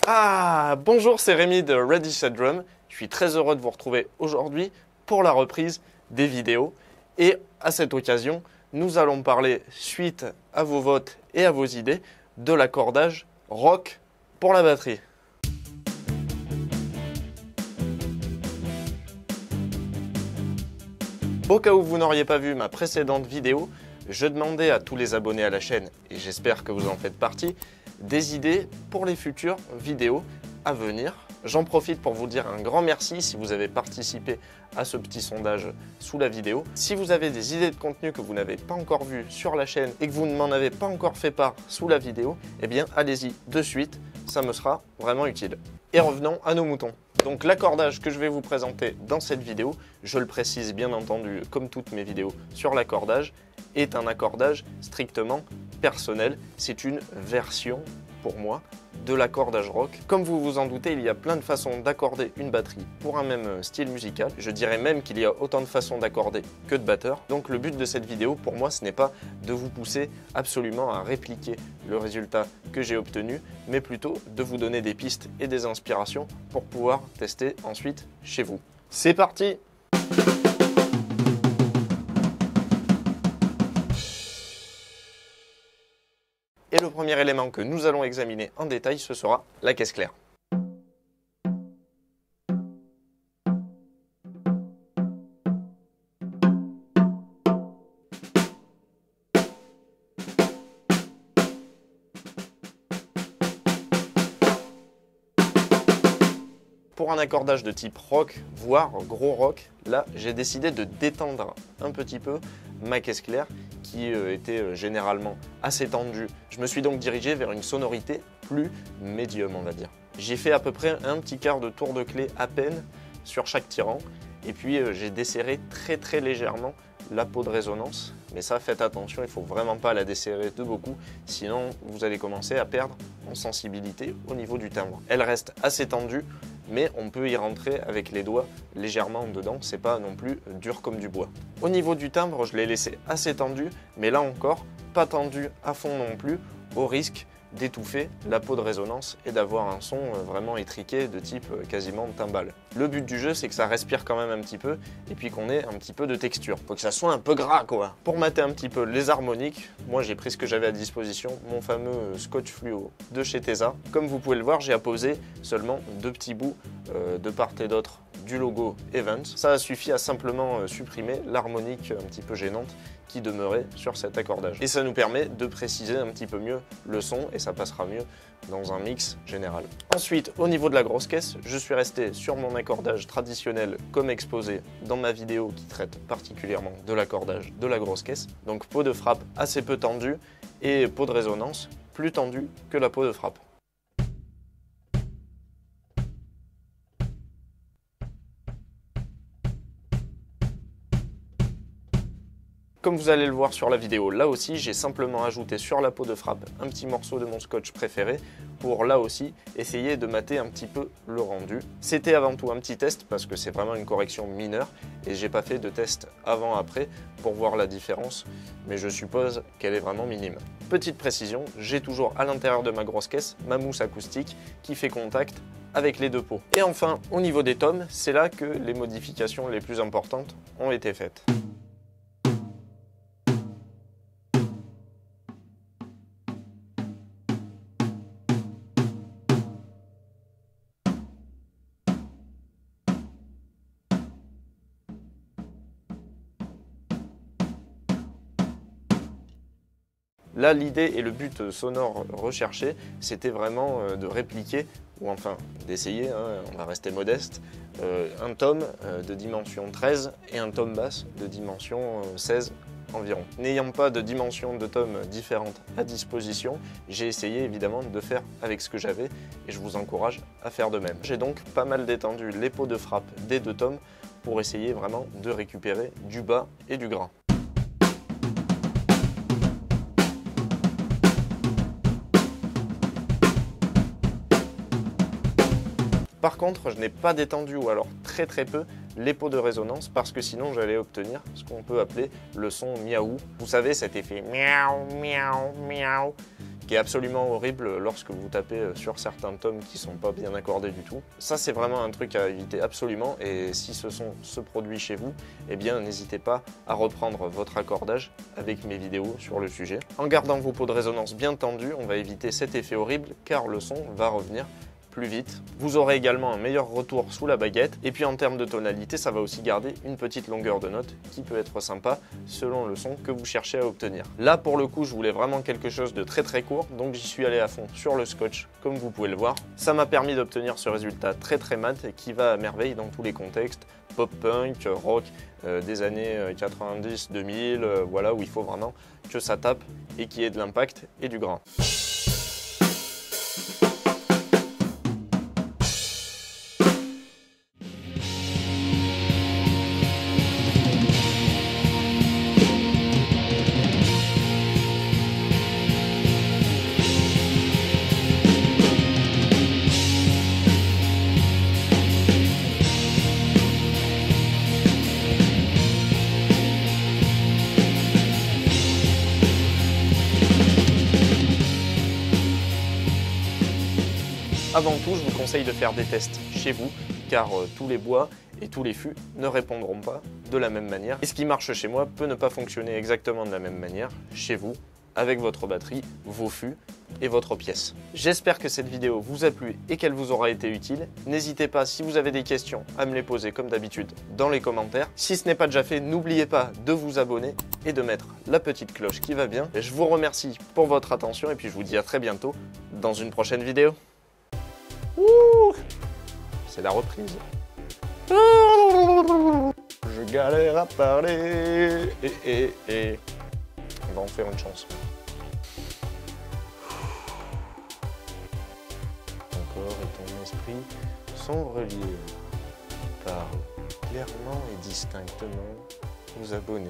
Ah, bonjour, c'est Rémi de Ready Set Drum. Je suis très heureux de vous retrouver aujourd'hui pour la reprise des vidéos. Et à cette occasion, nous allons parler, suite à vos votes et à vos idées, de l'accordage rock pour la batterie. Au cas où vous n'auriez pas vu ma précédente vidéo, je demandais à tous les abonnés à la chaîne, et j'espère que vous en faites partie, des idées pour les futures vidéos à venir. J'en profite pour vous dire un grand merci si vous avez participé à ce petit sondage sous la vidéo. Si vous avez des idées de contenu que vous n'avez pas encore vues sur la chaîne et que vous ne m'en avez pas encore fait part sous la vidéo, eh bien allez-y de suite, ça me sera vraiment utile. Et revenons à nos moutons. Donc l'accordage que je vais vous présenter dans cette vidéo, je le précise bien entendu comme toutes mes vidéos sur l'accordage, est un accordage strictement personnel. C'est une version pour moi de l'accordage rock. Comme vous vous en doutez, il y a plein de façons d'accorder une batterie pour un même style musical. Je dirais même qu'il y a autant de façons d'accorder que de batteurs. Donc le but de cette vidéo, pour moi, ce n'est pas de vous pousser absolument à répliquer le résultat que j'ai obtenu, mais plutôt de vous donner des pistes et des inspirations pour pouvoir tester ensuite chez vous. C'est parti! Et le premier élément que nous allons examiner en détail, ce sera la caisse claire. Pour un accordage de type rock, voire gros rock, là j'ai décidé de détendre un petit peu ma caisse claire qui était généralement assez tendue. Je me suis donc dirigé vers une sonorité plus médium, on va dire. J'ai fait à peu près un petit quart de tour de clé à peine sur chaque tirant et puis j'ai desserré très légèrement la peau de résonance. Mais ça, faites attention, il ne faut vraiment pas la desserrer de beaucoup, sinon vous allez commencer à perdre en sensibilité au niveau du timbre. Elle reste assez tendue, mais on peut y rentrer avec les doigts légèrement dedans, c'est pas non plus dur comme du bois. Au niveau du timbre, je l'ai laissé assez tendu, mais là encore, pas tendu à fond non plus, au risque d'étouffer la peau de résonance et d'avoir un son vraiment étriqué de type quasiment timbale. Le but du jeu, c'est que ça respire quand même un petit peu et puis qu'on ait un petit peu de texture. Faut que ça soit un peu gras quoi. Pour mater un petit peu les harmoniques, moi j'ai pris ce que j'avais à disposition, mon fameux scotch fluo de chez Tesa. Comme vous pouvez le voir, j'ai apposé seulement deux petits bouts de part et d'autre du logo Evans. Ça a suffi à simplement supprimer l'harmonique un petit peu gênante qui demeurait sur cet accordage. Et ça nous permet de préciser un petit peu mieux le son et ça passera mieux dans un mix général. Ensuite, au niveau de la grosse caisse, je suis resté sur mon accordage traditionnel comme exposé dans ma vidéo qui traite particulièrement de l'accordage de la grosse caisse. Donc peau de frappe assez peu tendue et peau de résonance plus tendue que la peau de frappe. Comme vous allez le voir sur la vidéo, là aussi, j'ai simplement ajouté sur la peau de frappe un petit morceau de mon scotch préféré pour là aussi essayer de mater un petit peu le rendu. C'était avant tout un petit test parce que c'est vraiment une correction mineure et j'ai pas fait de test avant-après pour voir la différence, mais je suppose qu'elle est vraiment minime. Petite précision, j'ai toujours à l'intérieur de ma grosse caisse ma mousse acoustique qui fait contact avec les deux peaux. Et enfin, au niveau des tomes, c'est là que les modifications les plus importantes ont été faites. Là, l'idée et le but sonore recherché, c'était vraiment de répliquer, ou enfin d'essayer, hein, on va rester modeste, un tome de dimension 13 et un tome basse de dimension 16 environ. N'ayant pas de dimension de tome différentes à disposition, j'ai essayé évidemment de faire avec ce que j'avais et je vous encourage à faire de même. J'ai donc pas mal détendu les peaux de frappe des deux tomes pour essayer vraiment de récupérer du bas et du gras. Par contre, je n'ai pas détendu, ou alors très peu, les pots de résonance parce que sinon j'allais obtenir ce qu'on peut appeler le son miaou. Vous savez, cet effet miaou, miaou, miaou qui est absolument horrible lorsque vous tapez sur certains tomes qui sont pas bien accordés du tout. Ça, c'est vraiment un truc à éviter absolument, et si ce produit chez vous, eh bien n'hésitez pas à reprendre votre accordage avec mes vidéos sur le sujet. En gardant vos pots de résonance bien tendus, on va éviter cet effet horrible car le son va revenir plus vite. Vous aurez également un meilleur retour sous la baguette, et puis en termes de tonalité, ça va aussi garder une petite longueur de note qui peut être sympa selon le son que vous cherchez à obtenir. Là pour le coup, je voulais vraiment quelque chose de très court, donc j'y suis allé à fond sur le scotch comme vous pouvez le voir. Ça m'a permis d'obtenir ce résultat très mat et qui va à merveille dans tous les contextes, pop-punk, rock des années 90-2000, voilà, où il faut vraiment que ça tape et qu'il y ait de l'impact et du grain. Avant tout, je vous conseille de faire des tests chez vous, car tous les bois et tous les fûts ne répondront pas de la même manière. Et ce qui marche chez moi peut ne pas fonctionner exactement de la même manière chez vous, avec votre batterie, vos fûts et votre pièce. J'espère que cette vidéo vous a plu et qu'elle vous aura été utile. N'hésitez pas, si vous avez des questions, à me les poser comme d'habitude dans les commentaires. Si ce n'est pas déjà fait, n'oubliez pas de vous abonner et de mettre la petite cloche qui va bien. Je vous remercie pour votre attention et puis je vous dis à très bientôt dans une prochaine vidéo. C'est la reprise. Je galère à parler. On va en faire une chanson. Ton corps et ton esprit sont reliés. Parle clairement et distinctement aux abonnés.